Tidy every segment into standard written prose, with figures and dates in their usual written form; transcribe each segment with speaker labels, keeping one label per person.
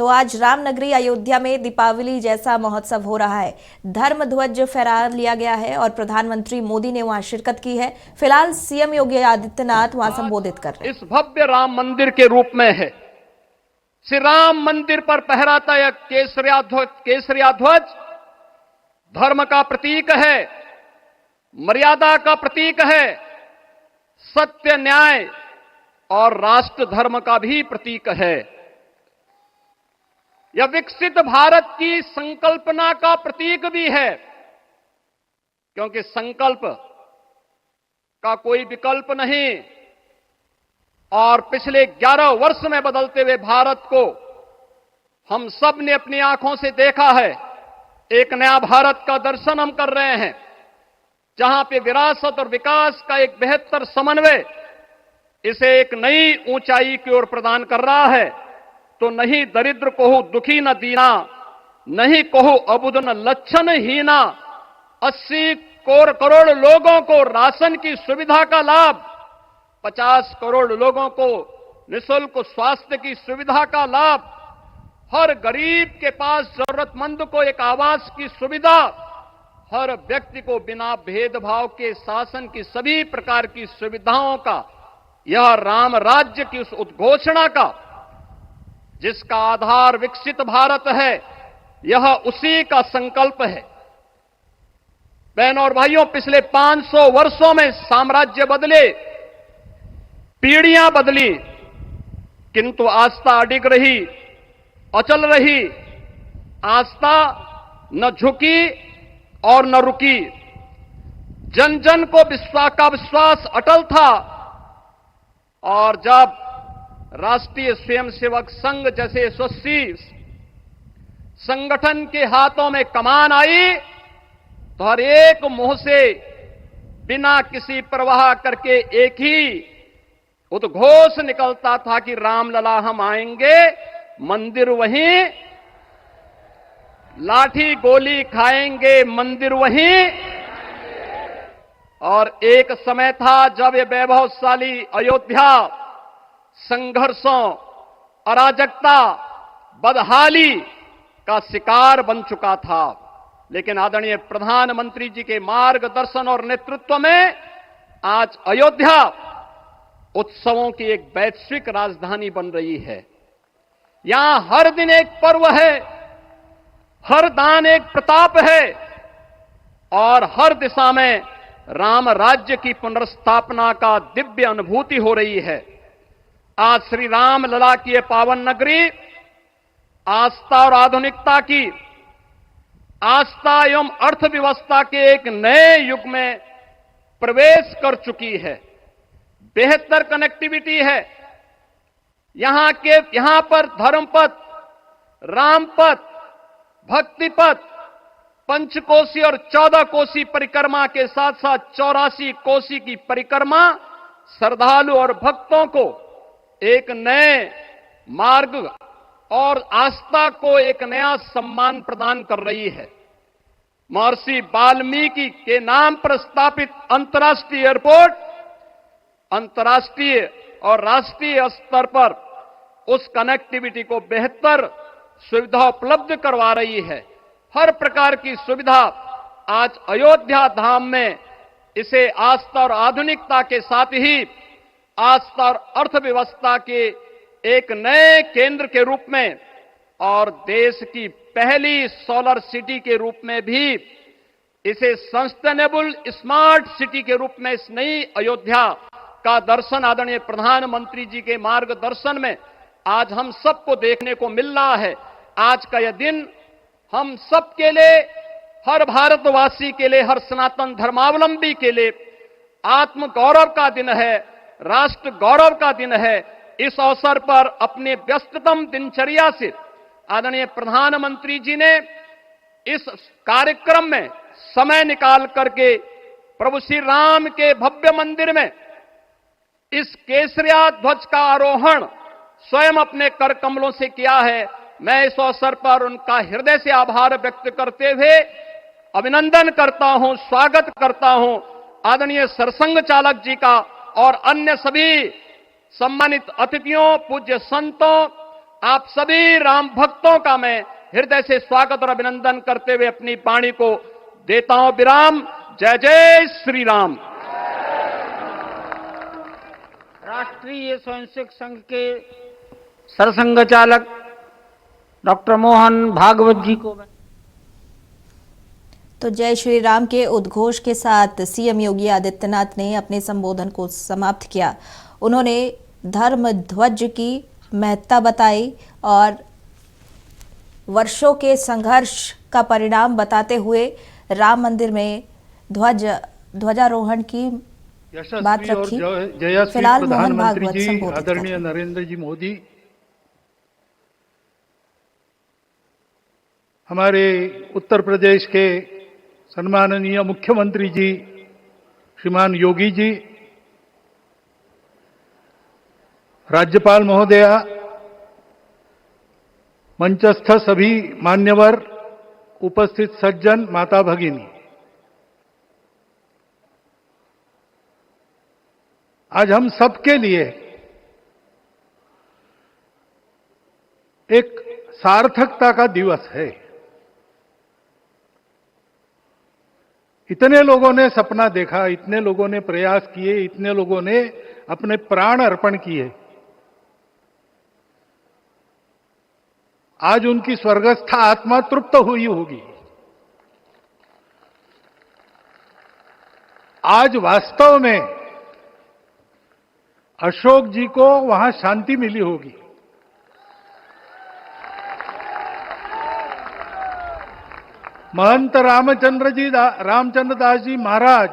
Speaker 1: तो आज रामनगरी अयोध्या में दीपावली जैसा महोत्सव हो रहा है। धर्म ध्वज फहरा लिया गया है और प्रधानमंत्री मोदी ने वहां शिरकत की है। फिलहाल सीएम योगी आदित्यनाथ वहां संबोधित कर रहे हैं।
Speaker 2: इस भव्य राम मंदिर के रूप में है। श्री राम मंदिर पर फहराता यह केसरिया ध्वज धर्म का प्रतीक है, मर्यादा का प्रतीक है, सत्य, न्याय और राष्ट्र धर्म का भी प्रतीक है। यह विकसित भारत की संकल्पना का प्रतीक भी है, क्योंकि संकल्प का कोई विकल्प नहीं। और पिछले 11 वर्ष में बदलते हुए भारत को हम सब ने अपनी आंखों से देखा है। एक नया भारत का दर्शन हम कर रहे हैं, जहां पे विरासत और विकास का एक बेहतर समन्वय इसे एक नई ऊंचाई की ओर प्रदान कर रहा है। तो नहीं दरिद्र कोहु दुखी न दीना, नहीं कोहु अबुद न लक्षण हीना। 80 करोड़ लोगों को राशन की सुविधा का लाभ, 50 करोड़ लोगों को निःशुल्क स्वास्थ्य की सुविधा का लाभ, हर गरीब के पास जरूरतमंद को एक आवास की सुविधा, हर व्यक्ति को बिना भेदभाव के शासन की सभी प्रकार की सुविधाओं का, यह राम राज्य की उस उद्घोषणा का जिसका आधार विकसित भारत है, यह उसी का संकल्प है। बहनों और भाइयों, पिछले 500 वर्षों में साम्राज्य बदले, पीढ़ियां बदली, किंतु आस्था अडिग रही, अचल रही। आस्था न झुकी और न रुकी। जन जन को विश्वास अटल था। और जब राष्ट्रीय स्वयंसेवक संघ जैसे यशस्वी संगठन के हाथों में कमान आई, तो हर एक मुंह से बिना किसी परवाह करके एक ही उद्घोष निकलता था कि रामलला हम आएंगे, मंदिर वहीं, लाठी गोली खाएंगे, मंदिर वहीं। और एक समय था जब ये वैभवशाली अयोध्या संघर्षों, अराजकता, बदहाली का शिकार बन चुका था। लेकिन आदरणीय प्रधानमंत्री जी के मार्गदर्शन और नेतृत्व में आज अयोध्या उत्सवों की एक वैश्विक राजधानी बन रही है। यहां हर दिन एक पर्व है, हर दान एक प्रताप है और हर दिशा में राम राज्य की पुनर्स्थापना का दिव्य अनुभूति हो रही है। आज श्री राम लला की यह पावन नगरी आस्था और आधुनिकता की, आस्था एवं अर्थव्यवस्था के एक नए युग में प्रवेश कर चुकी है। बेहतर कनेक्टिविटी है। यहां पर धर्मपथ, रामपथ, भक्तिपथ, पंचकोसी और 14 कोसी परिक्रमा के साथ साथ 84 कोसी की परिक्रमा श्रद्धालु और भक्तों को एक नए मार्ग और आस्था को एक नया सम्मान प्रदान कर रही है। महर्षि वाल्मीकि के नाम पर स्थापित अंतर्राष्ट्रीय एयरपोर्ट अंतर्राष्ट्रीय और राष्ट्रीय स्तर पर उस कनेक्टिविटी को बेहतर सुविधा उपलब्ध करवा रही है। हर प्रकार की सुविधा आज अयोध्या धाम में इसे आस्था और आधुनिकता के साथ ही आस्था और अर्थव्यवस्था के एक नए केंद्र के रूप में और देश की पहली सोलर सिटी के रूप में भी, इसे सस्टेनेबल स्मार्ट सिटी के रूप में इस नई अयोध्या का दर्शन आदरणीय प्रधानमंत्री जी के मार्गदर्शन में आज हम सबको देखने को मिल रहा है। आज का यह दिन हम सबके लिए, हर भारतवासी के लिए, हर सनातन धर्मावलंबी के लिए आत्म गौरव का दिन है, राष्ट्र गौरव का दिन है। इस अवसर पर अपने व्यस्ततम दिनचर्या से आदरणीय प्रधानमंत्री जी ने इस कार्यक्रम में समय निकाल करके प्रभु श्री राम के भव्य मंदिर में इस केसरिया ध्वज का आरोहण स्वयं अपने कर कमलों से किया है। मैं इस अवसर पर उनका हृदय से आभार व्यक्त करते हुए अभिनंदन करता हूं, स्वागत करता हूं आदरणीय सरसंघ चालक जी का और अन्य सभी सम्मानित अतिथियों, पूज्य संतों आप सभी राम भक्तों का मैं हृदय से स्वागत और अभिनंदन करते हुए अपनी वाणी को देता हूं विराम। जय जय श्री राम।
Speaker 3: राष्ट्रीय स्वयंसेवक संघ के सरसंघ चालक डॉक्टर मोहन भागवत जी को
Speaker 1: तो जय श्री राम के उद्घोष के साथ सीएम योगी आदित्यनाथ ने अपने संबोधन को समाप्त किया। उन्होंने धर्म ध्वज की महत्ता बताई और वर्षों के संघर्ष का परिणाम बताते हुए राम मंदिर में ध्वजारोहण की बात रखी। फिलहाल मोहन भागवत संबोधित
Speaker 4: आदरणीय नरेंद्र जी मोदी, हमारे उत्तर प्रदेश के सम्माननीय मुख्यमंत्री जी श्रीमान योगी जी, राज्यपाल महोदया, मंचस्थ सभी मान्यवर, उपस्थित सज्जन, माता भगिनी, आज हम सबके लिए एक सार्थकता का दिवस है। इतने लोगों ने सपना देखा, इतने लोगों ने प्रयास किए, इतने लोगों ने अपने प्राण अर्पण किए। आज उनकी स्वर्गस्थ आत्मा तृप्त हुई होगी। आज वास्तव में अशोक जी को वहां शांति मिली होगी। महंत रामचंद्र दास जी महाराज,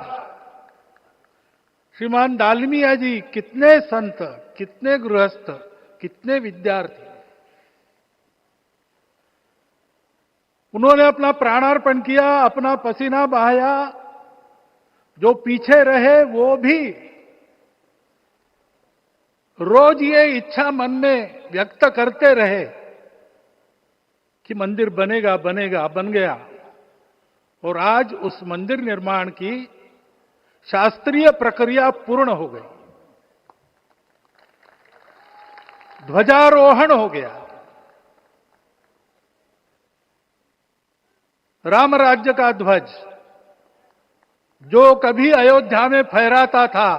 Speaker 4: श्रीमान दालमिया जी, कितने संत, कितने गृहस्थ, कितने विद्यार्थी, उन्होंने अपना प्राणार्पण किया, अपना पसीना बहाया। जो पीछे रहे वो भी रोज ये इच्छा मन में व्यक्त करते रहे कि मंदिर बनेगा बनेगा, बन गया। और आज उस मंदिर निर्माण की शास्त्रीय प्रक्रिया पूर्ण हो गई, ध्वजारोहण हो गया। राम राज्य का ध्वज जो कभी अयोध्या में फहराता था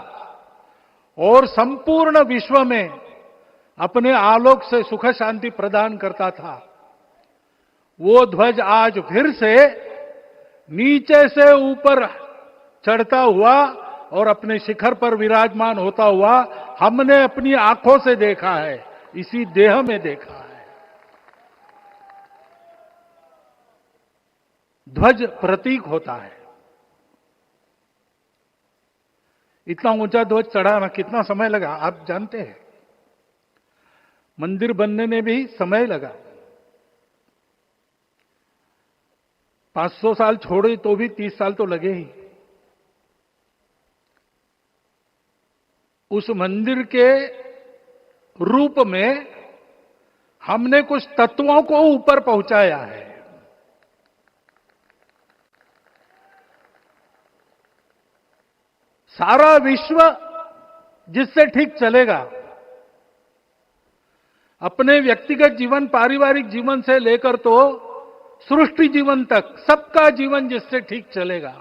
Speaker 4: और संपूर्ण विश्व में अपने आलोक से सुख शांति प्रदान करता था, वो ध्वज आज फिर से नीचे से ऊपर चढ़ता हुआ और अपने शिखर पर विराजमान होता हुआ हमने अपनी आंखों से देखा है, इसी देह में देखा है। ध्वज प्रतीक होता है। इतना ऊंचा ध्वज चढ़ाना कितना समय लगा आप जानते हैं। मंदिर बनने में भी समय लगा। 500 साल छोड़े तो भी 30 साल तो लगे ही। उस मंदिर के रूप में हमने कुछ तत्वों को ऊपर पहुंचाया है। सारा विश्व जिससे ठीक चलेगा, अपने व्यक्तिगत जीवन, पारिवारिक जीवन से लेकर तो सृष्टि जीवन तक सबका जीवन जिससे ठीक चलेगा,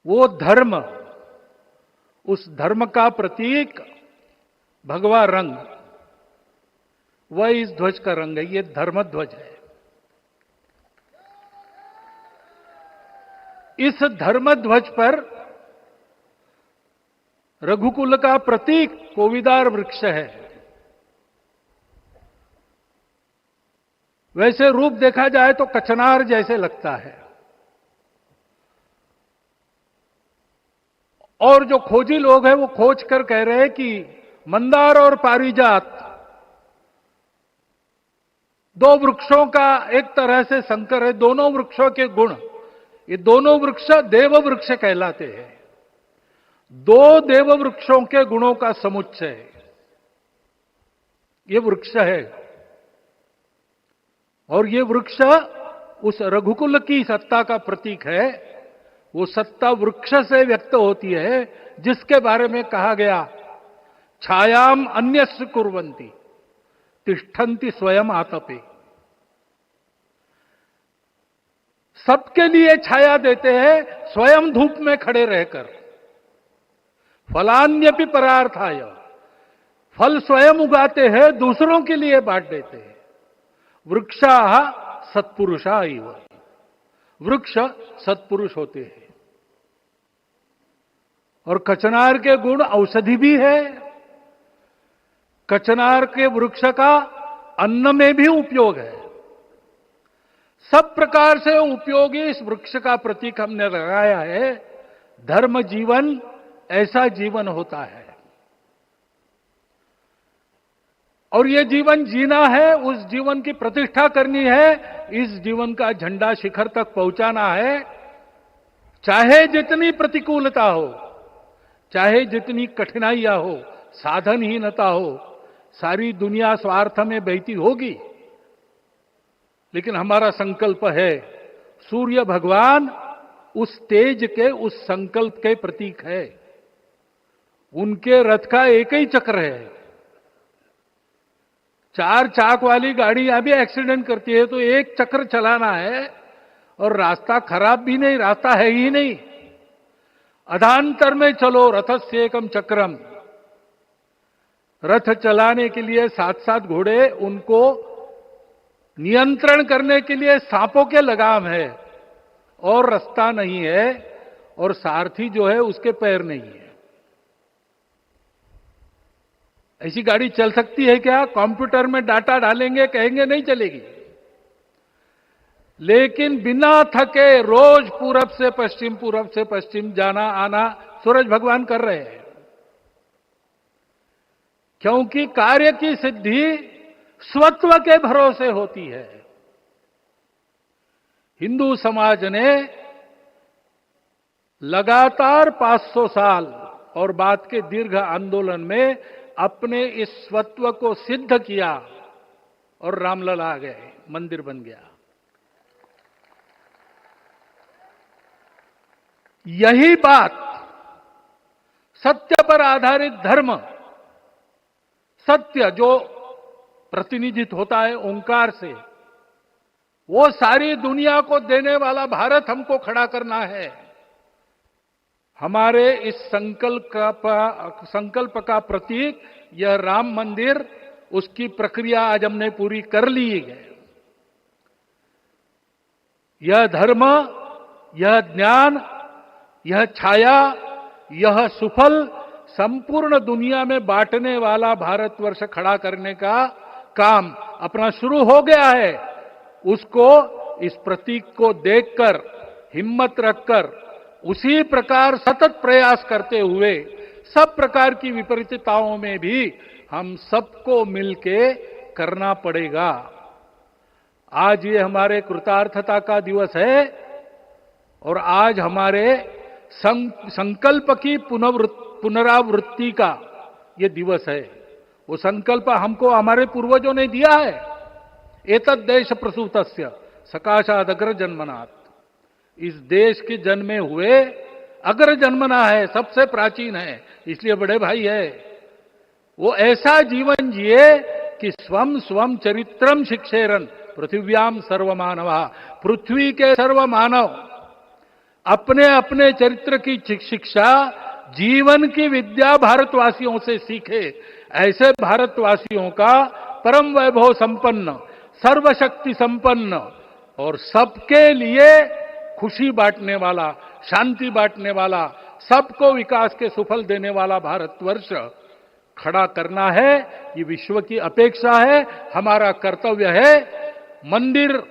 Speaker 4: वो धर्म, उस धर्म का प्रतीक भगवा रंग, वह इस ध्वज का रंग है। ये धर्म ध्वज है। इस धर्म ध्वज पर रघुकुल का प्रतीक कोविदार वृक्ष है। वैसे रूप देखा जाए तो कचनार जैसे लगता है। और जो खोजी लोग हैं वो खोज कर कह रहे हैं कि मंदार और पारिजात दो वृक्षों का एक तरह से संकर है। दोनों वृक्षों के गुण, ये दोनों वृक्ष देव वृक्ष कहलाते हैं। दो देव वृक्षों के गुणों का समुच्चय ये वृक्ष है। और ये वृक्ष उस रघुकुल की सत्ता का प्रतीक है। वो सत्ता वृक्ष से व्यक्त होती है, जिसके बारे में कहा गया छायाम अन्यस्य कुर्वन्ति। तिष्ठन्ति स्वयं आतपे। सबके लिए छाया देते हैं, स्वयं धूप में खड़े रहकर। फलान्यपि परार्थाय, फल स्वयं उगाते हैं, दूसरों के लिए बांट देते हैं। वृक्षाः सत्पुरुषा इव, वृक्ष सत्पुरुष होते हैं। और कचनार के गुण औषधि भी है। कचनार के वृक्ष का अन्न में भी उपयोग है। सब प्रकार से उपयोगी इस वृक्ष का प्रतीक हमने लगाया है। धर्म जीवन ऐसा जीवन होता है, और ये जीवन जीना है, उस जीवन की प्रतिष्ठा करनी है, इस जीवन का झंडा शिखर तक पहुंचाना है। चाहे जितनी प्रतिकूलता हो, चाहे जितनी कठिनाइयां हो, साधनहीनता हो, सारी दुनिया स्वार्थ में बहती होगी, लेकिन हमारा संकल्प है। सूर्य भगवान उस तेज के, उस संकल्प के प्रतीक है। उनके रथ का एक ही चक्र है। 4 चाक वाली गाड़ी यहां भी एक्सीडेंट करती है तो एक चक्र चलाना है, और रास्ता खराब भी नहीं, रास्ता है ही नहीं। अधांतर में चलो रथस्य एकम चक्रम। रथ चलाने के लिए 7-7 घोड़े, उनको नियंत्रण करने के लिए सांपों के लगाम है, और रास्ता नहीं है, और सारथी जो है उसके पैर नहीं है। ऐसी गाड़ी चल सकती है क्या? कंप्यूटर में डाटा डालेंगे, कहेंगे नहीं चलेगी। लेकिन बिना थके रोज पूरब से पश्चिम, पूरब से पश्चिम जाना आना सूरज भगवान कर रहे हैं। क्योंकि कार्य की सिद्धि स्वत्व के भरोसे होती है। हिंदू समाज ने लगातार 500 साल और बाद के दीर्घ आंदोलन में अपने इस स्वत्व को सिद्ध किया, और रामलला आ गए, मंदिर बन गया। यही बात सत्य पर आधारित धर्म, सत्य जो प्रतिनिधित्व होता है ओंकार से, वो सारी दुनिया को देने वाला भारत हमको खड़ा करना है। हमारे इस संकल्प का प्रतीक यह राम मंदिर, उसकी प्रक्रिया आज हमने पूरी कर ली है। यह धर्म, यह ज्ञान, यह छाया, यह सुफल संपूर्ण दुनिया में बांटने वाला भारतवर्ष खड़ा करने का काम अपना शुरू हो गया है। उसको, इस प्रतीक को देखकर, हिम्मत रखकर, उसी प्रकार सतत प्रयास करते हुए सब प्रकार की विपरीतताओं में भी हम सबको मिलके करना पड़ेगा। आज ये हमारे कृतार्थता का दिवस है, और आज हमारे संकल्प की पुनरावृत्ति का ये दिवस है। वो संकल्प हमको हमारे पूर्वजों ने दिया है। एतद् देश प्रसूतस्य सकाशाद अग्र जन्मनात्। इस देश के जन्मे हुए अग्र जन्मना है, सबसे प्राचीन है, इसलिए बड़े भाई है। वो ऐसा जीवन जिए कि स्वम स्वम चरित्रम शिक्षेरन पृथिव्याम सर्वमानवा। पृथ्वी के सर्व मानव अपने अपने चरित्र की शिक्षा, जीवन की विद्या भारतवासियों से सीखे। ऐसे भारतवासियों का परम वैभव संपन्न, सर्वशक्ति संपन्न और सबके लिए खुशी बांटने वाला, शांति बांटने वाला, सबको विकास के सुफल देने वाला भारतवर्ष खड़ा करना है। ये विश्व की अपेक्षा है, हमारा कर्तव्य है। मंदिर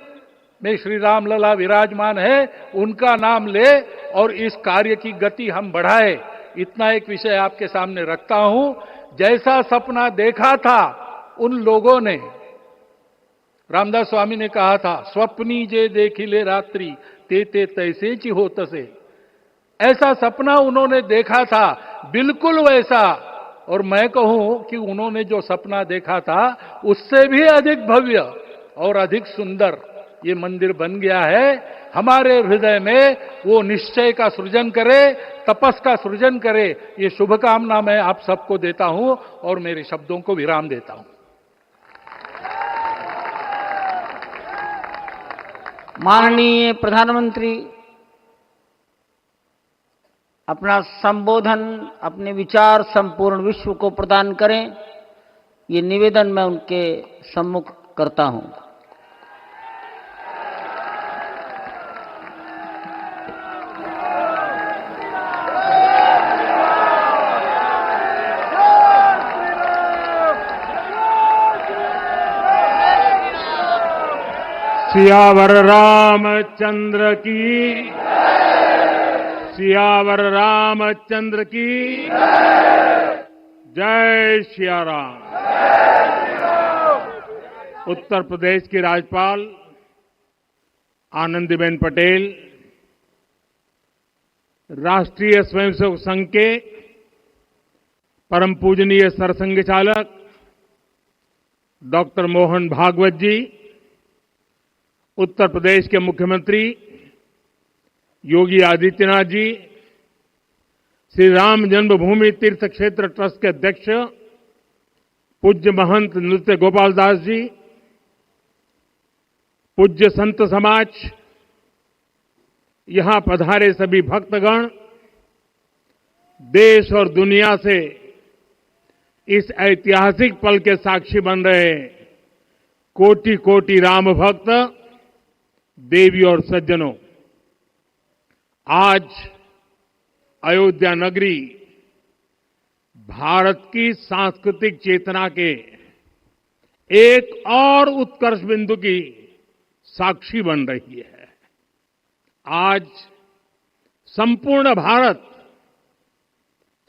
Speaker 4: में श्री रामलला विराजमान है, उनका नाम ले और इस कार्य की गति हम बढ़ाए। इतना एक विषय आपके सामने रखता हूं। जैसा सपना देखा था उन लोगों ने, रामदास स्वामी ने कहा था, स्वप्नी जे देखिले रात्रि ते ते तैसे ची हो तसे। ऐसा सपना उन्होंने देखा था, बिल्कुल वैसा। और मैं कहूं कि उन्होंने जो सपना देखा था उससे भी अधिक भव्य और अधिक सुंदर ये मंदिर बन गया है। हमारे हृदय में वो निश्चय का सृजन करे, तपस का सृजन करे। ये शुभकामना मैं आप सबको देता हूं और मेरे शब्दों को विराम देता हूं।
Speaker 3: माननीय प्रधानमंत्री अपना संबोधन, अपने विचार संपूर्ण विश्व को प्रदान करें, ये निवेदन मैं उनके सम्मुख करता हूं।
Speaker 5: सियावर रामचंद्र की, सियावर रामचंद्र की जय सिया राम। उत्तर प्रदेश की राज्यपाल आनंदीबेन पटेल, राष्ट्रीय स्वयंसेवक संघ के परम पूजनीय सरसंघ चालक डॉक्टर मोहन भागवत जी, उत्तर प्रदेश के मुख्यमंत्री योगी आदित्यनाथ जी, श्री राम जन्मभूमि तीर्थ क्षेत्र ट्रस्ट के अध्यक्ष पूज्य महंत नृत्य गोपाल दास जी, पूज्य संत समाज, यहां पधारे सभी भक्तगण, देश और दुनिया से इस ऐतिहासिक पल के साक्षी बन रहे कोटि कोटि राम भक्त, देवी और सज्जनों, आज अयोध्या नगरी भारत की सांस्कृतिक चेतना के एक और उत्कर्ष बिंदु की साक्षी बन रही है। आज संपूर्ण भारत,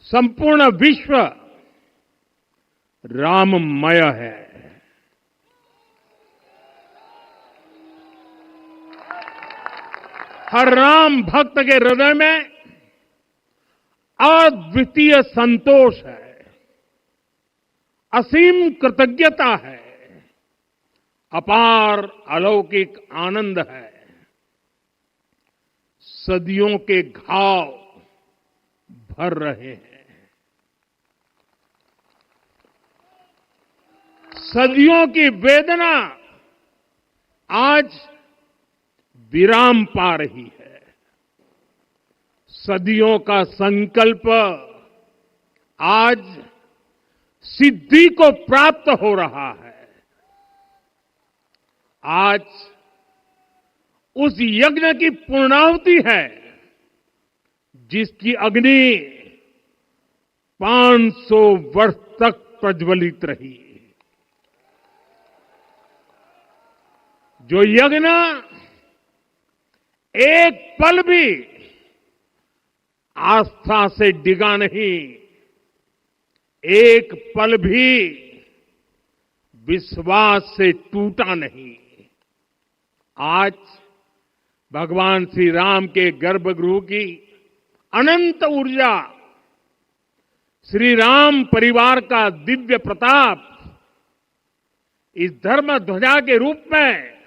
Speaker 5: संपूर्ण विश्व राममय है। हर राम भक्त के हृदय में अद्वितीय संतोष है, असीम कृतज्ञता है, अपार अलौकिक आनंद है। सदियों के घाव भर रहे हैं, सदियों की वेदना आज विराम पा रही है। सदियों का संकल्प आज सिद्धि को प्राप्त हो रहा है। आज उस यज्ञ की पूर्णाहुति है जिसकी अग्नि 500 वर्ष तक प्रज्वलित रही। जो यज्ञ एक पल भी आस्था से डिगा नहीं, एक पल भी विश्वास से टूटा नहीं। आज भगवान श्री राम के गर्भगृह की अनंत ऊर्जा, श्री राम परिवार का दिव्य प्रताप इस धर्म ध्वजा के रूप में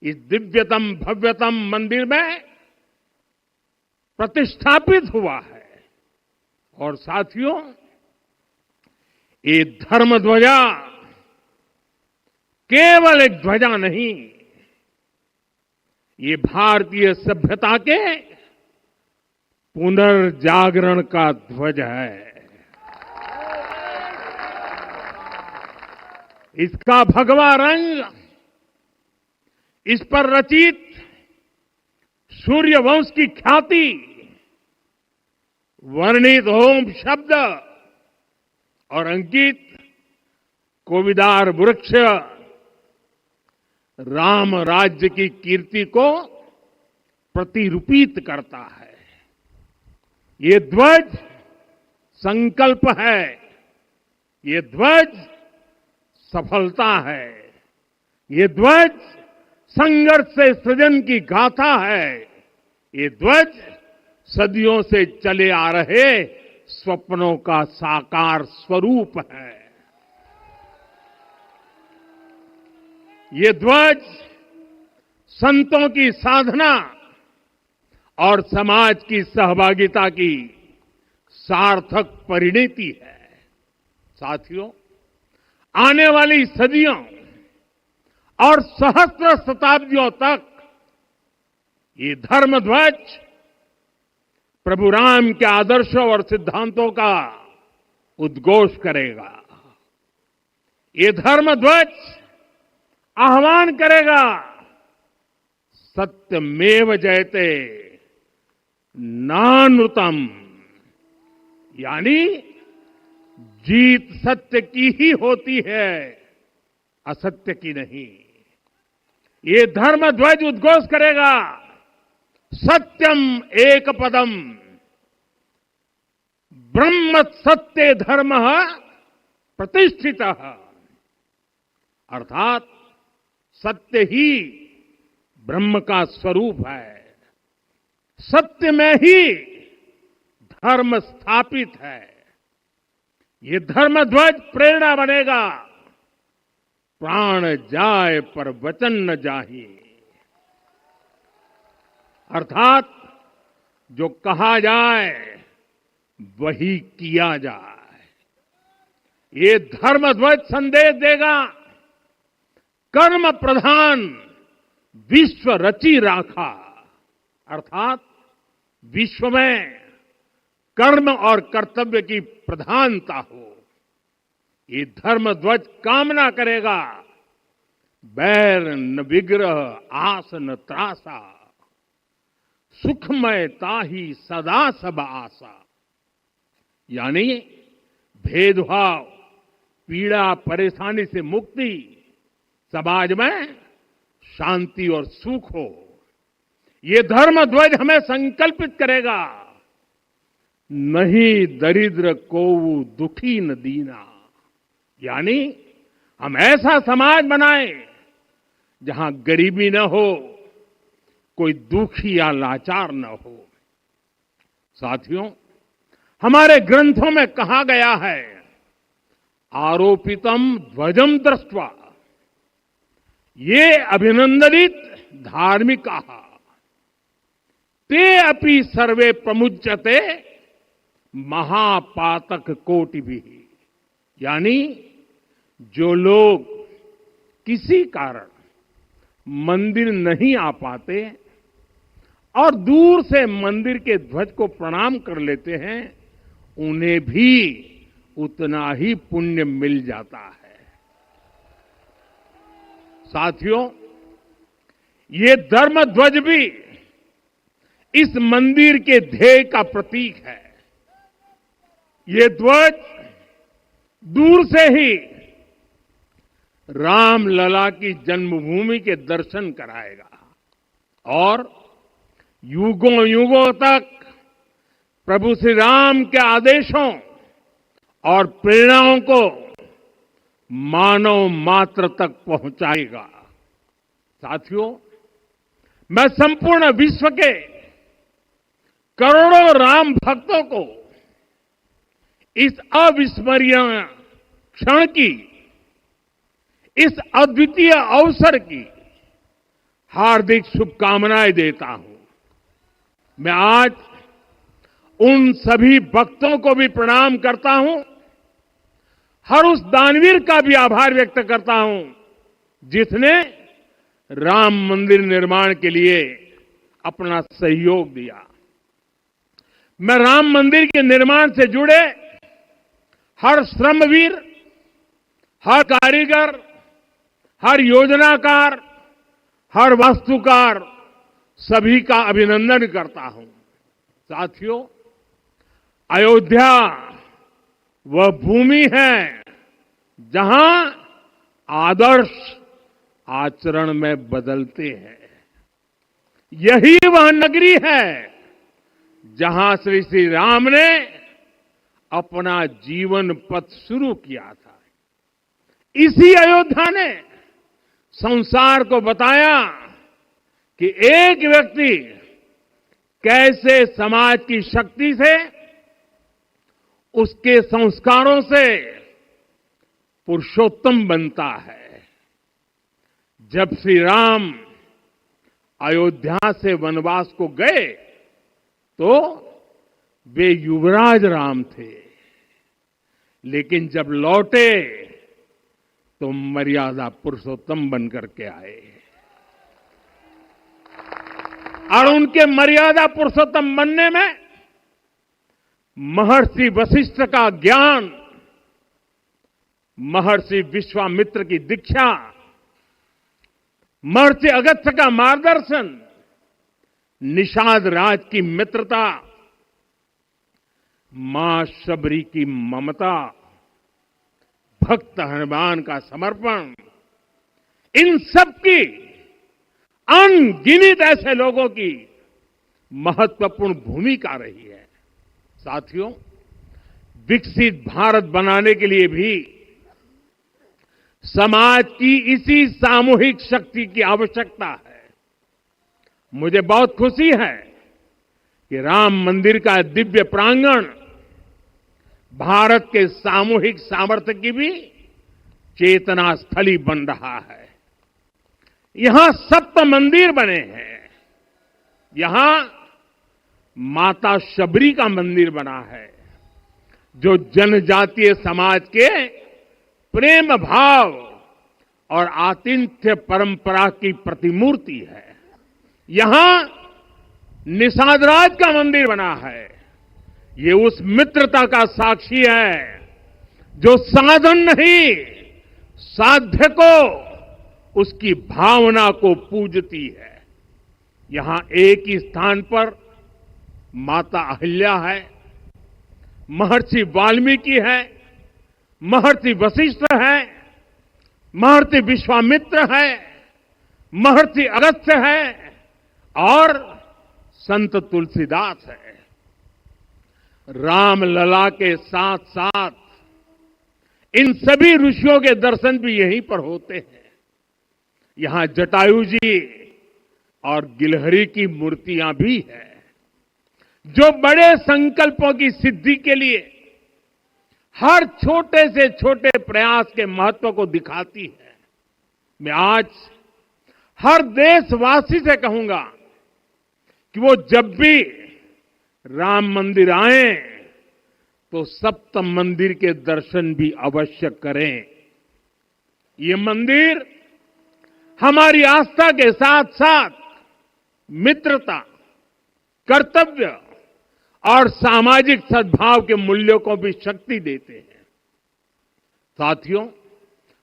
Speaker 5: इस दिव्यतम भव्यतम मंदिर में प्रतिष्ठापित हुआ है। और साथियों, ये धर्म ध्वजा केवल एक ध्वजा नहीं, ये भारतीय सभ्यता के पुनर्जागरण का ध्वज है। इसका भगवा रंग, इस पर रचित सूर्यवंश की ख्याति, वर्णित होम शब्द और अंकित कोविदार वृक्ष राम राज्य की कीर्ति को प्रतिरूपित करता है। ये ध्वज संकल्प है, ये ध्वज सफलता है, ये ध्वज संघर्ष से सृजन की गाथा है, ये ध्वज सदियों से चले आ रहे स्वप्नों का साकार स्वरूप है। ये ध्वज संतों की साधना और समाज की सहभागिता की सार्थक परिणति है। साथियों, आने वाली सदियों और सहस्त्र शताब्दियों तक ये धर्म ध्वज प्रभु राम के आदर्शों और सिद्धांतों का उद्घोष करेगा। ये धर्म ध्वज आह्वान करेगा, सत्यमेव जयते नानृतम, यानी जीत सत्य की ही होती है, असत्य की नहीं। ये धर्म ध्वज उद्घोष करेगा, सत्यम एक पदम ब्रह्म सत्य धर्म प्रतिष्ठित, अर्थात सत्य ही ब्रह्म का स्वरूप है, सत्य में ही धर्म स्थापित है। ये धर्म ध्वज प्रेरणा बनेगा, प्राण जाए पर वचन न जाहि, अर्थात जो कहा जाए वही किया जाए। ये धर्म ध्वज संदेश देगा, कर्म प्रधान विश्व रची राखा, अर्थात विश्व में कर्म और कर्तव्य की प्रधानता हो। ये धर्म ध्वज कामना करेगा, बैर न विग्रह आस न त्रासा, सुखमय ताही सदा सब आशा, यानी भेदभाव पीड़ा परेशानी से मुक्ति, समाज में शांति और सुख हो। ये धर्म ध्वज हमें संकल्पित करेगा, नहीं दरिद्र को दुखी न दीना, यानी हम ऐसा समाज बनाएं जहां गरीबी न हो, कोई दुखी या लाचार न हो। साथियों, हमारे ग्रंथों में कहा गया है, आरोपितम ध्वजम दृष्ट्वा ये अभिनंदनित धार्मिका ते अपि सर्वे प्रमुच्यते महापातक कोटि भी, यानी जो लोग किसी कारण मंदिर नहीं आ पाते और दूर से मंदिर के ध्वज को प्रणाम कर लेते हैं, उन्हें भी उतना ही पुण्य मिल जाता है। साथियों, ये धर्म ध्वज भी इस मंदिर के ध्येय का प्रतीक है। ये ध्वज दूर से ही राम लला की जन्मभूमि के दर्शन कराएगा और युगों युगों तक प्रभु श्री राम के आदेशों और प्रेरणाओं को मानव मात्र तक पहुंचाएगा। साथियों, मैं संपूर्ण विश्व के करोड़ों राम भक्तों को इस अविस्मरणीय क्षण की, इस अद्वितीय अवसर की हार्दिक शुभकामनाएं देता हूं। मैं आज उन सभी भक्तों को भी प्रणाम करता हूं, हर उस दानवीर का भी आभार व्यक्त करता हूं जिसने राम मंदिर निर्माण के लिए अपना सहयोग दिया। मैं राम मंदिर के निर्माण से जुड़े हर श्रमवीर, हर कारीगर, हर योजनाकार, हर वास्तुकार, सभी का अभिनंदन करता हूं। साथियों, अयोध्या वह भूमि है जहां आदर्श आचरण में बदलते हैं। यही वह नगरी है जहां श्री श्री राम ने अपना जीवन पथ शुरू किया था। इसी अयोध्या ने संसार को बताया कि एक व्यक्ति कैसे समाज की शक्ति से, उसके संस्कारों से पुरुषोत्तम बनता है। जब श्री राम अयोध्या से वनवास को गए तो वे युवराज राम थे, लेकिन जब लौटे तो मर्यादा पुरुषोत्तम बनकर के आए और उनके मर्यादा पुरुषोत्तम बनने में महर्षि वशिष्ठ का ज्ञान, महर्षि विश्वामित्र की दीक्षा, महर्षि अगस्त्य का मार्गदर्शन, निषाद राज की मित्रता, मां शबरी की ममता, भक्त हनुमान का समर्पण, इन सब की अनगिनत ऐसे लोगों की महत्वपूर्ण भूमिका रही है। साथियों, विकसित भारत बनाने के लिए भी समाज की इसी सामूहिक शक्ति की आवश्यकता है। मुझे बहुत खुशी है कि राम मंदिर का दिव्य प्रांगण भारत के सामूहिक सामर्थ्य की भी चेतना स्थली बन रहा है। यहां 7 मंदिर बने हैं। यहां माता शबरी का मंदिर बना है, जो जनजातीय समाज के प्रेम भाव और आतिथ्य परंपरा की प्रतिमूर्ति है। यहां निषादराज का मंदिर बना है। ये उस मित्रता का साक्षी है जो साधन नहीं, साध्य को, उसकी भावना को पूजती है। यहां एक ही स्थान पर माता अहिल्या है, महर्षि वाल्मीकि है, महर्षि वशिष्ठ है, महर्षि विश्वामित्र है, महर्षि अगस्त्य है और संत तुलसीदास है। रामलला के साथ साथ इन सभी ऋषियों के दर्शन भी यहीं पर होते हैं। यहां जटायु जी और गिलहरी की मूर्तियां भी हैं, जो बड़े संकल्पों की सिद्धि के लिए हर छोटे से छोटे प्रयास के महत्व को दिखाती है। मैं आज हर देशवासी से कहूंगा कि वो जब भी राम मंदिर आए तो सप्त मंदिर के दर्शन भी अवश्य करें। ये मंदिर हमारी आस्था के साथ साथ मित्रता, कर्तव्य और सामाजिक सद्भाव के मूल्यों को भी शक्ति देते हैं। साथियों,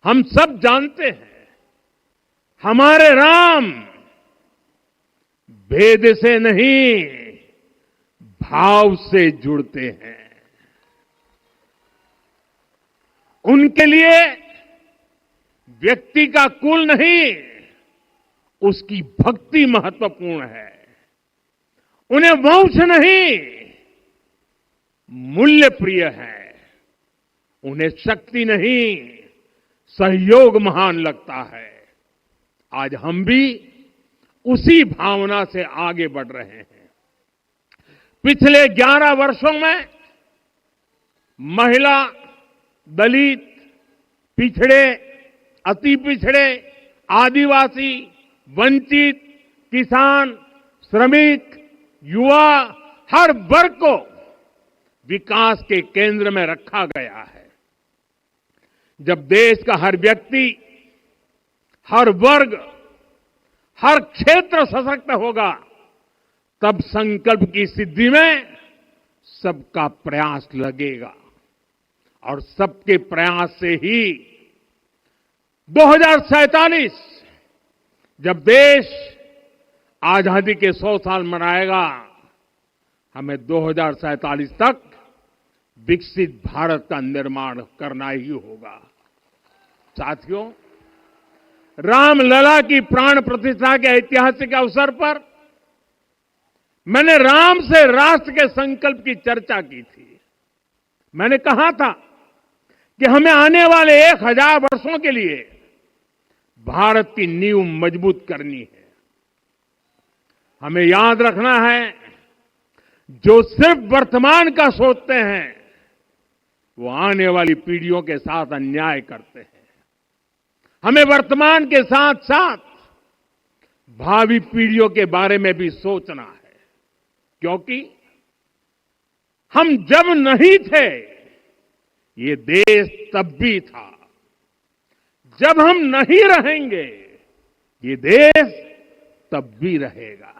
Speaker 5: हम सब जानते हैं, हमारे राम भेद से नहीं, भाव से जुड़ते हैं। उनके लिए व्यक्ति का कुल नहीं, उसकी भक्ति महत्वपूर्ण है। उन्हें वंश नहीं, मूल्य प्रिय है। उन्हें शक्ति नहीं, सहयोग महान लगता है। आज हम भी उसी भावना से आगे बढ़ रहे हैं। पिछले 11 वर्षों में महिला, दलित, पिछड़े, अति पिछड़े, आदिवासी, वंचित, किसान, श्रमिक, युवा, हर वर्ग को विकास के केंद्र में रखा गया है। जब देश का हर व्यक्ति, हर वर्ग, हर क्षेत्र सशक्त होगा, तब संकल्प की सिद्धि में सबका प्रयास लगेगा और सबके प्रयास से ही 2047 जब देश आजादी के 100 साल मनाएगा, हमें 2047 तक विकसित भारत का निर्माण करना ही होगा। साथियों, रामलला की प्राण प्रतिष्ठा के ऐतिहासिक अवसर पर मैंने राम से राष्ट्र के संकल्प की चर्चा की थी। मैंने कहा था कि हमें आने वाले 1000 वर्षों के लिए भारत की नींव मजबूत करनी है। हमें याद रखना है, जो सिर्फ वर्तमान का सोचते हैं वो आने वाली पीढ़ियों के साथ अन्याय करते हैं। हमें वर्तमान के साथ साथ भावी पीढ़ियों के बारे में भी सोचना है, क्योंकि हम जब नहीं थे ये देश तब भी था। जब हम नहीं रहेंगे ये देश तब भी रहेगा।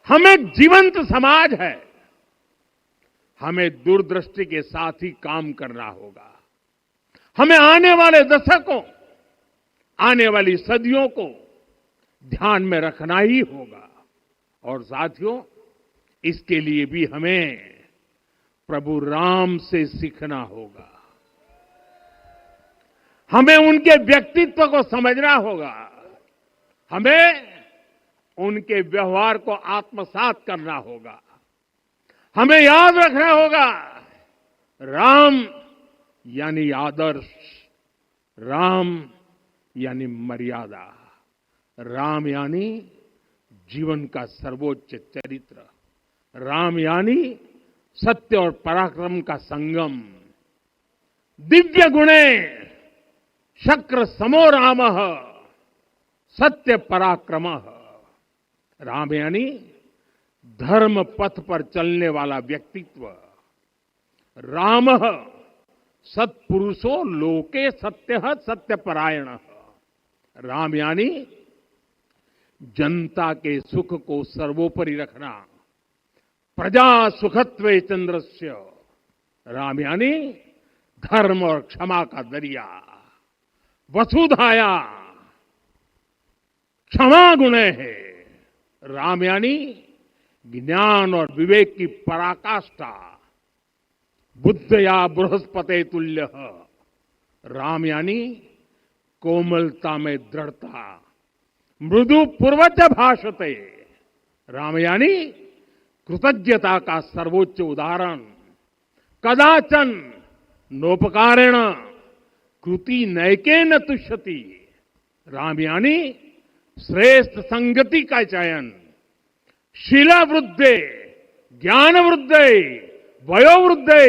Speaker 5: हम एक जीवंत समाज है, हमें दूरदृष्टि के साथ ही काम करना होगा। हमें आने वाले दशकों, आने वाली सदियों को ध्यान में रखना ही होगा। और साथियों, इसके लिए भी हमें प्रभु राम से सीखना होगा। हमें उनके व्यक्तित्व को समझना होगा, हमें उनके व्यवहार को आत्मसात करना होगा। हमें याद रखना होगा, राम यानी आदर्श, राम यानी मर्यादा, राम यानी जीवन का सर्वोच्च चरित्र, राम यानी सत्य और पराक्रम का संगम। दिव्य गुणे शक्र समो रामः सत्य पराक्रमः। राम यानी धर्म पथ पर चलने वाला व्यक्तित्व। रामः सत्पुरुषो लोके सत्यः सत्यपरायणः। राम यानी जनता के सुख को सर्वोपरि रखना, प्रजा सुखत्वे चंद्रस्य। राम यानी धर्म और क्षमा का दरिया। वसुधाया क्षमा गुणे है। राम यानी ज्ञान और विवेक की पराकाष्ठा। बुद्धया बृहस्पते तुल्य। राम यानी कोमलता में दृढ़ता। मृदु पूर्वज भाषते। राम यानी कृतज्ञता का सर्वोच्च उदाहरण। कदाचन नोपकारेण कृति नैकेन तुष्यति। राम यानी श्रेष्ठ संगति का चयन। शीला वृद्धे ज्ञान वृद्धे वयोवृद्धे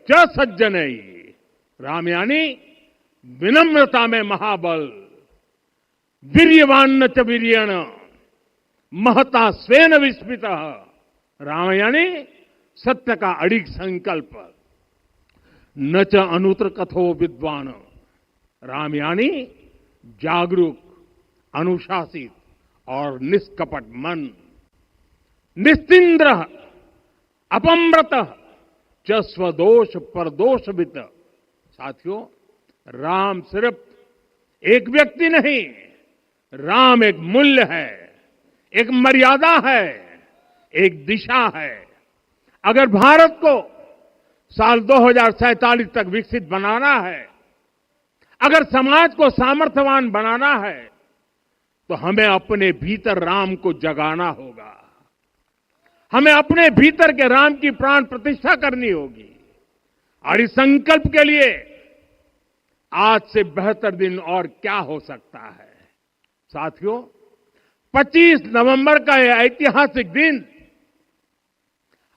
Speaker 5: च सज्जनै। राम यानी विनम्रता में महाबल। वीर्यवान च वीर्येण महता स्वेन विस्मितः। राम यानी सत्य का अडिग संकल्प। न च अनुत्र कथो विद्वान। राम यानी जागरूक, अनुशासित और निष्कपट मन। निस्तिंद्र अपम्रत च स्वदोष परदोषवित। साथियों, राम सिर्फ एक व्यक्ति नहीं, राम एक मूल्य है, एक मर्यादा है, एक दिशा है। अगर भारत को साल 2047 तक विकसित बनाना है, अगर समाज को सामर्थ्यवान बनाना है, तो हमें अपने भीतर राम को जगाना होगा। हमें अपने भीतर के राम की प्राण प्रतिष्ठा करनी होगी। और इस संकल्प के लिए आज से बेहतर दिन और क्या हो सकता है। साथियों, 25 नवंबर का यह ऐतिहासिक दिन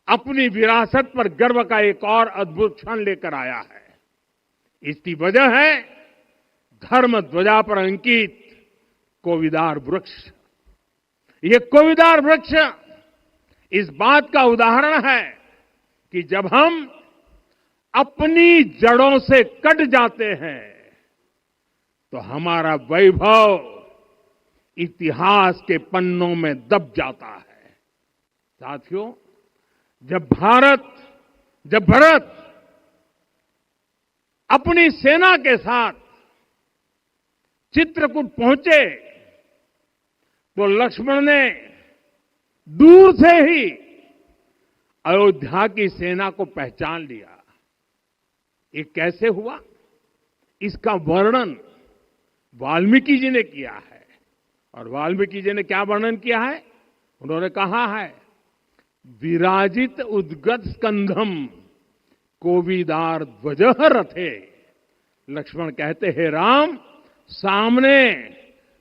Speaker 5: अपनी विरासत पर गर्व का एक और अद्भुत क्षण लेकर आया है। इसकी वजह है धर्म ध्वजा पर अंकित कोविदार वृक्ष। ये कोविदार वृक्ष इस बात का उदाहरण है कि जब हम अपनी जड़ों से कट जाते हैं तो हमारा वैभव इतिहास के पन्नों में दब जाता है। साथियों, जब भरत अपनी सेना के साथ चित्रकूट पहुंचे तो लक्ष्मण ने दूर से ही अयोध्या की सेना को पहचान लिया। ये कैसे हुआ, इसका वर्णन वाल्मीकि जी ने किया है। और वाल्मीकि जी ने क्या वर्णन किया है? उन्होंने कहा है, विराजित उद्गत स्कंधम कोविदार ध्वजः रथे। लक्ष्मण कहते हैं, राम, सामने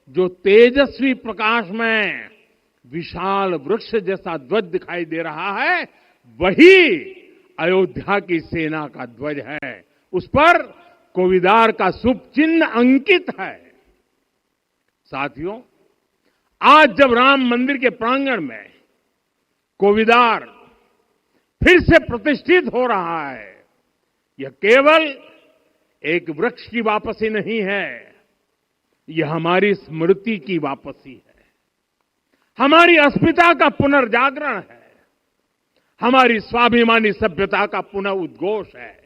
Speaker 5: जो तेजस्वी प्रकाश में विशाल वृक्ष जैसा ध्वज दिखाई दे रहा है, वही अयोध्या की सेना का ध्वज है। उस पर कोविदार का शुभ चिन्ह अंकित है। साथियों, आज जब राम मंदिर के प्रांगण में कोविदार फिर से प्रतिष्ठित हो रहा है, यह केवल एक वृक्ष की वापसी नहीं है, यह हमारी स्मृति की वापसी है, हमारी अस्मिता का पुनर्जागरण है, हमारी स्वाभिमानी सभ्यता का पुनः उद्घोष है।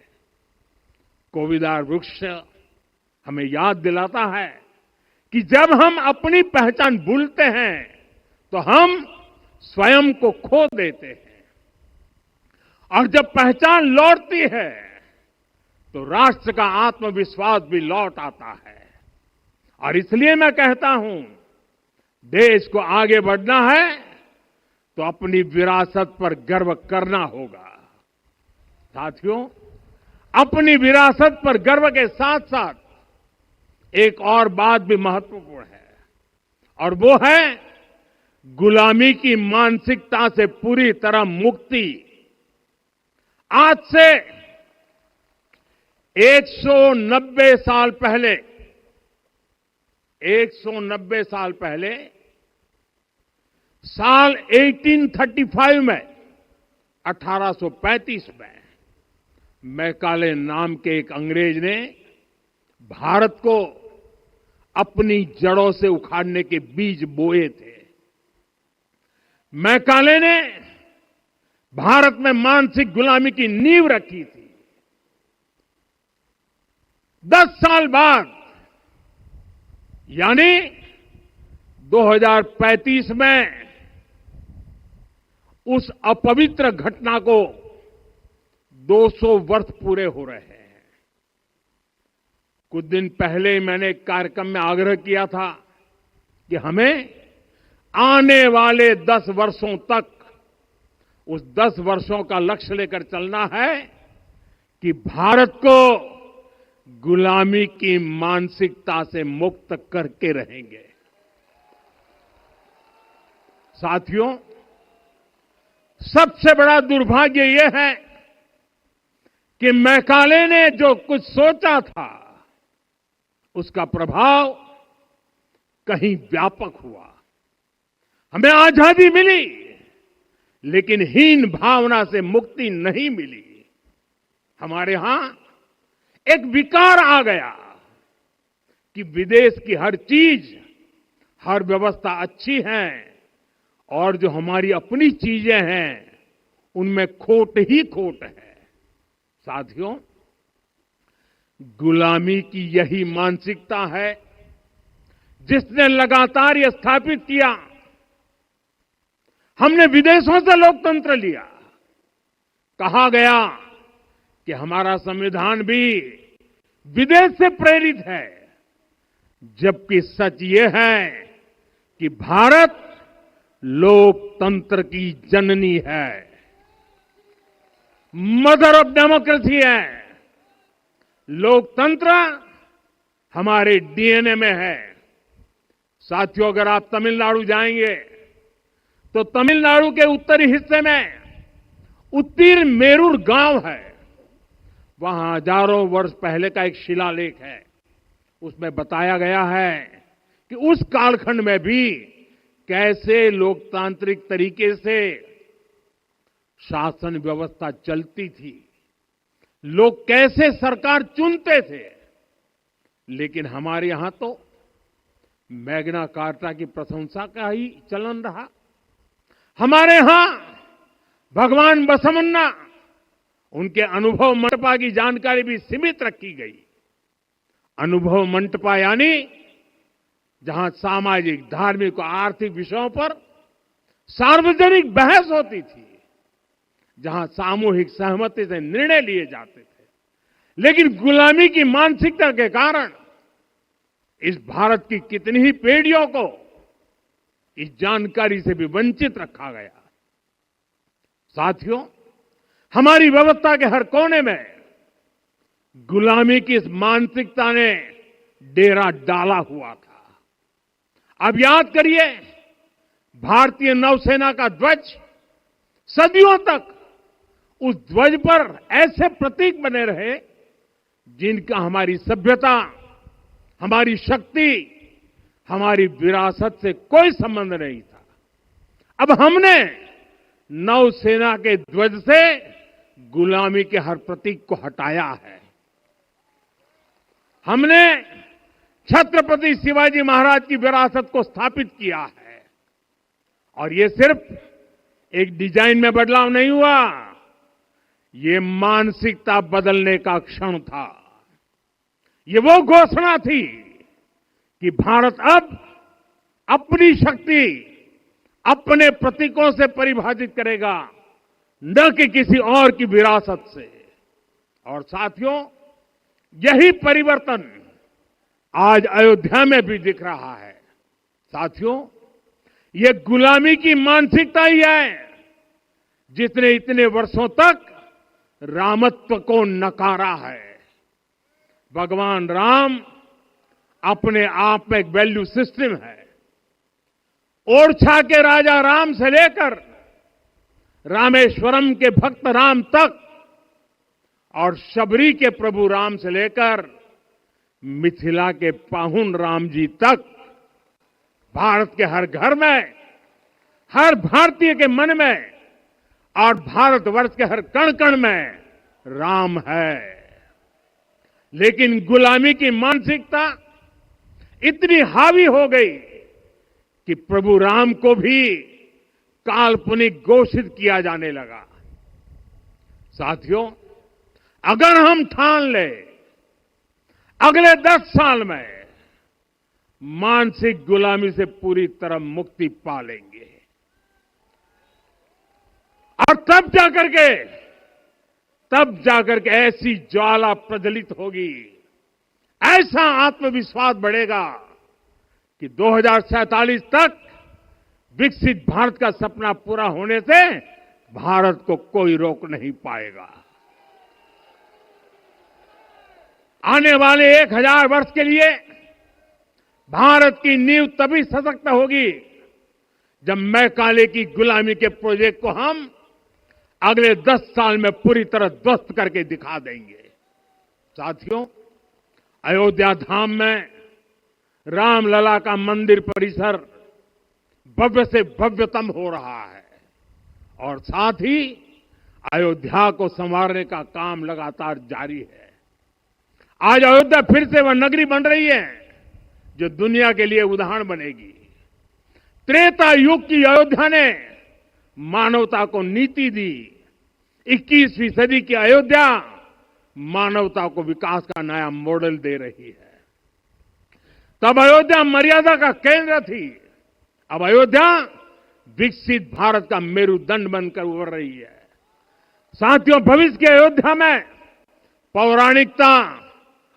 Speaker 5: कोविदार वृक्ष हमें याद दिलाता है कि जब हम अपनी पहचान भूलते हैं तो हम स्वयं को खो देते हैं, और जब पहचान लौटती है तो राष्ट्र का आत्मविश्वास भी लौट आता है। और इसलिए मैं कहता हूं, देश को आगे बढ़ना है तो अपनी विरासत पर गर्व करना होगा। साथियों, अपनी विरासत पर गर्व के साथ साथ एक और बात भी महत्वपूर्ण है, और वो है गुलामी की मानसिकता से पूरी तरह मुक्ति। आज से 190 साल पहले 190 साल पहले साल 1835 में 1835 में मैकाले नाम के एक अंग्रेज ने भारत को अपनी जड़ों से उखाड़ने के बीज बोए थे। मैकाले ने भारत में मानसिक गुलामी की नींव रखी थी। 10 साल बाद यानी 2035 में उस अपवित्र घटना को 200 वर्ष पूरे हो रहे हैं। कुछ दिन पहले मैंने एक कार्यक्रम में आग्रह किया था कि हमें आने वाले 10 वर्षों तक उस 10 वर्षों का लक्ष्य लेकर चलना है कि भारत को गुलामी की मानसिकता से मुक्त करके रहेंगे। साथियों, सबसे बड़ा दुर्भाग्य यह है कि मैकाले ने जो कुछ सोचा था उसका प्रभाव कहीं व्यापक हुआ। हमें आजादी मिली, लेकिन हीन भावना से मुक्ति नहीं मिली। हमारे यहां एक विकार आ गया कि विदेश की हर चीज, हर व्यवस्था अच्छी है और जो हमारी अपनी चीजें हैं उनमें खोट ही खोट है। साथियों, गुलामी की यही मानसिकता है जिसने लगातार यह स्थापित किया। हमने विदेशों से लोकतंत्र लिया। कहा गया कि हमारा संविधान भी विदेश से प्रेरित है, जबकि सच ये है कि भारत लोकतंत्र की जननी है, मदर ऑफ डेमोक्रेसी है। लोकतंत्र हमारे डीएनए में है। साथियों, अगर आप तमिलनाडु जाएंगे तो तमिलनाडु के उत्तरी हिस्से में उत्तीर मेरूर गांव है। वहां हजारों वर्ष पहले का एक शिलालेख है। उसमें बताया गया है कि उस कालखंड में भी कैसे लोकतांत्रिक तरीके से शासन व्यवस्था चलती थी, लोग कैसे सरकार चुनते थे। लेकिन हमारे यहां तो मैग्ना कार्टा की प्रशंसा का ही चलन रहा। हमारे यहां भगवान बसवन्ना, उनके अनुभव मंटपा की जानकारी भी सीमित रखी गई। अनुभव मंटपा यानी जहां सामाजिक, धार्मिक और आर्थिक विषयों पर सार्वजनिक बहस होती थी, जहां सामूहिक सहमति से निर्णय लिए जाते थे। लेकिन गुलामी की मानसिकता के कारण इस भारत की कितनी ही पीढ़ियों को इस जानकारी से भी वंचित रखा गया। साथियों, हमारी व्यवस्था के हर कोने में गुलामी की इस मानसिकता ने डेरा डाला हुआ था। अब याद करिए, भारतीय नौसेना का ध्वज सदियों तक उस ध्वज पर ऐसे प्रतीक बने रहे जिनका हमारी सभ्यता, हमारी शक्ति, हमारी विरासत से कोई संबंध नहीं था। अब हमने नौसेना के ध्वज से गुलामी के हर प्रतीक को हटाया है। हमने छत्रपति शिवाजी महाराज की विरासत को स्थापित किया है। और ये सिर्फ एक डिजाइन में बदलाव नहीं हुआ, ये मानसिकता बदलने का क्षण था। ये वो घोषणा थी कि भारत अब अपनी शक्ति अपने प्रतीकों से परिभाषित करेगा, न कि किसी और की विरासत से। और साथियों, यही परिवर्तन आज अयोध्या में भी दिख रहा है। साथियों, ये गुलामी की मानसिकता ही है जिसने इतने वर्षों तक रामत्व को नकारा है। भगवान राम अपने आप में एक वैल्यू सिस्टम है। ओरछा के राजा राम से लेकर रामेश्वरम के भक्त राम तक और शबरी के प्रभु राम से लेकर मिथिला के पाहुन राम जी तक, भारत के हर घर में, हर भारतीय के मन में और भारतवर्ष के हर कण कण में राम है। लेकिन गुलामी की मानसिकता इतनी हावी हो गई कि प्रभु राम को भी काल्पनिक घोषित किया जाने लगा। साथियों, अगर हम ठान ले अगले 10 साल में मानसिक गुलामी से पूरी तरह मुक्ति पा लेंगे, और तब जाकर के ऐसी ज्वाला प्रज्वलित होगी, ऐसा आत्मविश्वास बढ़ेगा कि 2047 तक विकसित भारत का सपना पूरा होने से भारत को कोई रोक नहीं पाएगा। आने वाले 1000 वर्ष के लिए भारत की नींव तभी सशक्त होगी जब मैकाले की गुलामी के प्रोजेक्ट को हम अगले 10 साल में पूरी तरह ध्वस्त करके दिखा देंगे। साथियों, अयोध्या धाम में रामलला का मंदिर परिसर भव्य से भव्यतम हो रहा है और साथ ही अयोध्या को संवारने का काम लगातार जारी है। आज अयोध्या फिर से वह नगरी बन रही है जो दुनिया के लिए उदाहरण बनेगी। त्रेता युग की अयोध्या ने मानवता को नीति दी। 21वीं सदी की अयोध्या मानवता को विकास का नया मॉडल दे रही है। तब अयोध्या मर्यादा का केंद्र थी, अब अयोध्या विकसित भारत का मेरुदंड बनकर उभर रही है। साथियों, भविष्य की अयोध्या में पौराणिकता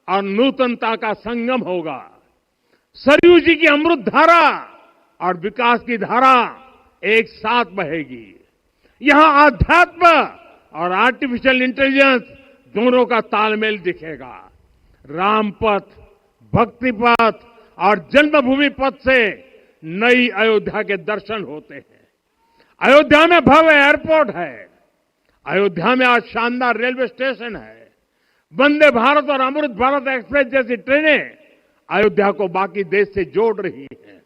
Speaker 5: और नूतनता का संगम होगा। सरयू जी की अमृत धारा और विकास की धारा एक साथ बहेगी। यहां आध्यात्म और आर्टिफिशियल इंटेलिजेंस दोनों का तालमेल दिखेगा। राम पथ, भक्ति पथ और जन्मभूमि पथ से नई अयोध्या के दर्शन होते हैं। अयोध्या में भव्य एयरपोर्ट है। अयोध्या में आज शानदार रेलवे स्टेशन है। वंदे भारत और अमृत भारत एक्सप्रेस जैसी ट्रेनें अयोध्या को बाकी देश से जोड़ रही है।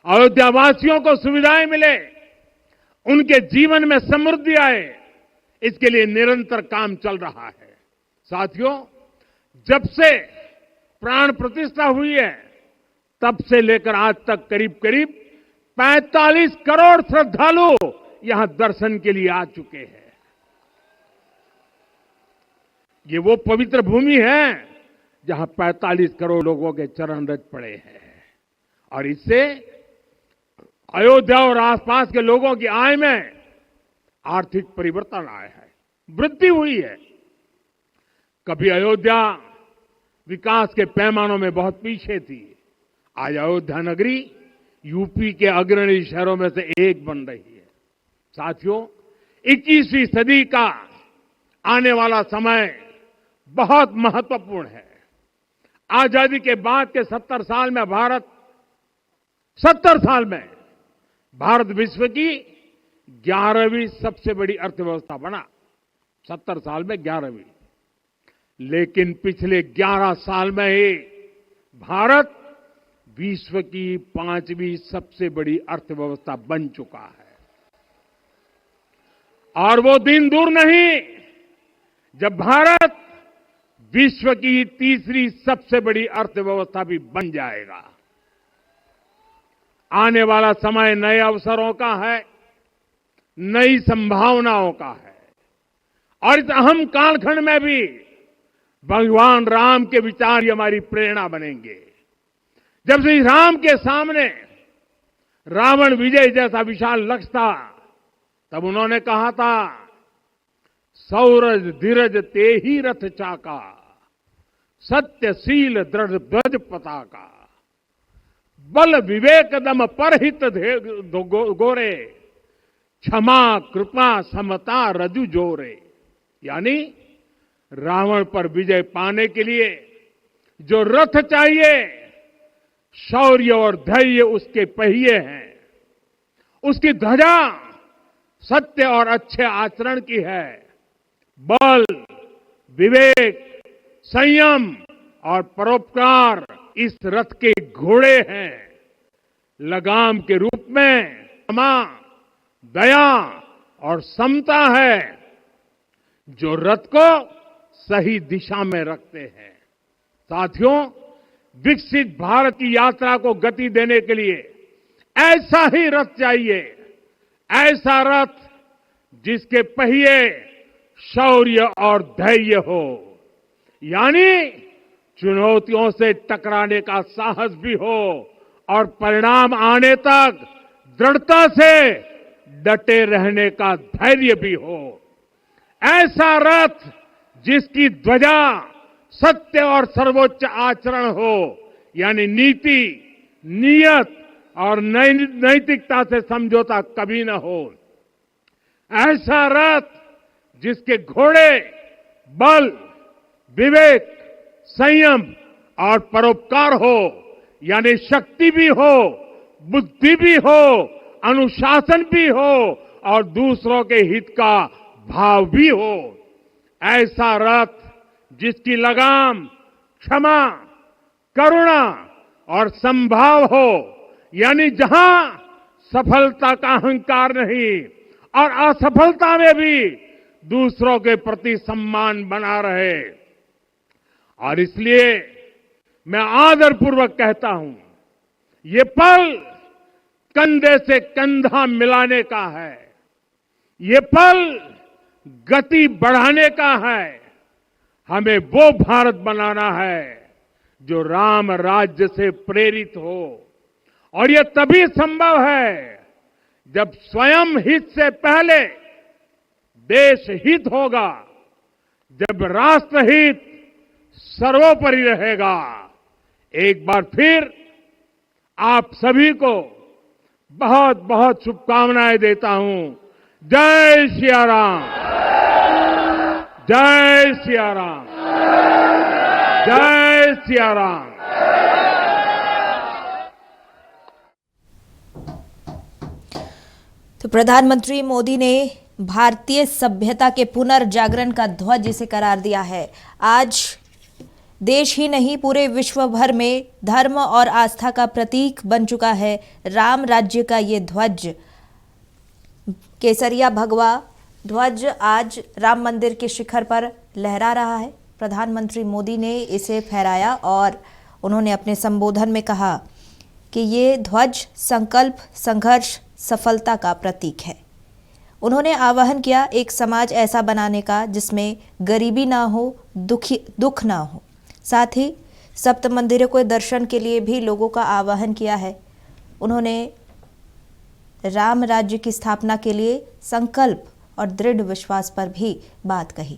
Speaker 5: अयोध्या वासियों को सुविधाएं मिले, उनके जीवन में समृद्धि आए, इसके लिए निरंतर काम चल रहा है। साथियों, जब से प्राण प्रतिष्ठा हुई है तब से लेकर आज तक करीब करीब 45 करोड़ श्रद्धालु यहां दर्शन के लिए आ चुके हैं। ये वो पवित्र भूमि है जहां 45 करोड़ लोगों के चरण रज पड़े हैं और इससे अयोध्या और आसपास के लोगों की आय में आर्थिक परिवर्तन आया है, वृद्धि हुई है। कभी अयोध्या विकास के पैमानों में बहुत पीछे थी, आज अयोध्या नगरी यूपी के अग्रणी शहरों में से एक बन रही है। साथियों, 21वीं सदी का आने वाला समय बहुत महत्वपूर्ण है। आजादी के बाद के 70 साल में भारत विश्व की 11वीं सबसे बड़ी अर्थव्यवस्था बना। 70 साल में 11वीं। लेकिन पिछले 11 साल में ही भारत विश्व की 5वीं सबसे बड़ी अर्थव्यवस्था बन चुका है। और वो दिन दूर नहीं जब भारत विश्व की तीसरी सबसे बड़ी अर्थव्यवस्था भी बन जाएगा। आने वाला समय नए अवसरों का है, नई संभावनाओं का है और इस अहम कालखंड में भी भगवान राम के विचार ही हमारी प्रेरणा बनेंगे। जब श्री राम के सामने रावण विजय जैसा विशाल लक्ष्य था, तब उन्होंने कहा था, सौरज धीरज ते ही रथ चाका, सत्यशील दृढ़ ध्वज पताका, बल विवेक दम परहित गोरे, क्षमा कृपा समता रजु जोरे। यानी रावण पर विजय पाने के लिए जो रथ चाहिए, शौर्य और धैर्य उसके पहिए हैं, उसकी ध्वजा सत्य और अच्छे आचरण की है, बल विवेक संयम और परोपकार इस रथ के घोड़े हैं। लगाम के रूप में क्षमा दया और समता है जो रथ को सही दिशा में रखते हैं। साथियों, विकसित भारत की यात्रा को गति देने के लिए ऐसा ही रथ चाहिए, ऐसा रथ जिसके पहिए शौर्य और धैर्य हो, यानी चुनौतियों से टकराने का साहस भी हो और परिणाम आने तक दृढ़ता से डटे रहने का धैर्य भी हो। ऐसा रथ जिसकी ध्वजा सत्य और सर्वोच्च आचरण हो, यानी नीति, नियत और नैतिकता से समझौता कभी न हो। ऐसा रथ जिसके घोड़े बल विवेक संयम और परोपकार हो, यानी शक्ति भी हो, बुद्धि भी हो, अनुशासन भी हो और दूसरों के हित का भाव भी हो। ऐसा रथ जिसकी लगाम क्षमा करुणा और संभाव हो, यानी जहां सफलता का अहंकार नहीं और असफलता में भी दूसरों के प्रति सम्मान बना रहे। और इसलिए मैं आदरपूर्वक कहता हूं, ये पल कंधे से कंधा मिलाने का है, ये पल गति बढ़ाने का है। हमें वो भारत बनाना है जो राम राज्य से प्रेरित हो, और ये तभी संभव है जब स्वयं हित से पहले देश हित होगा, जब राष्ट्र हित सर्वोपरि रहेगा। एक बार फिर आप सभी को बहुत बहुत शुभकामनाएं देता हूं। जय सिया राम, जय सिया राम, जय सिया राम।
Speaker 1: तो प्रधानमंत्री मोदी ने भारतीय सभ्यता के पुनर्जागरण का ध्वज इसे करार दिया है। आज देश ही नहीं पूरे विश्व भर में धर्म और आस्था का प्रतीक बन चुका है राम राज्य का ये ध्वज। केसरिया भगवा ध्वज आज राम मंदिर के शिखर पर लहरा रहा है। प्रधानमंत्री मोदी ने इसे फहराया और उन्होंने अपने संबोधन में कहा कि ये ध्वज संकल्प, संघर्ष, सफलता का प्रतीक है। उन्होंने आह्वान किया एक समाज ऐसा बनाने का जिसमें गरीबी ना हो, दुख ना हो। साथ ही सप्त मंदिरों के दर्शन के लिए भी लोगों का आह्वान किया है। उन्होंने राम राज्य की स्थापना के लिए संकल्प और दृढ़ विश्वास पर भी बात कही।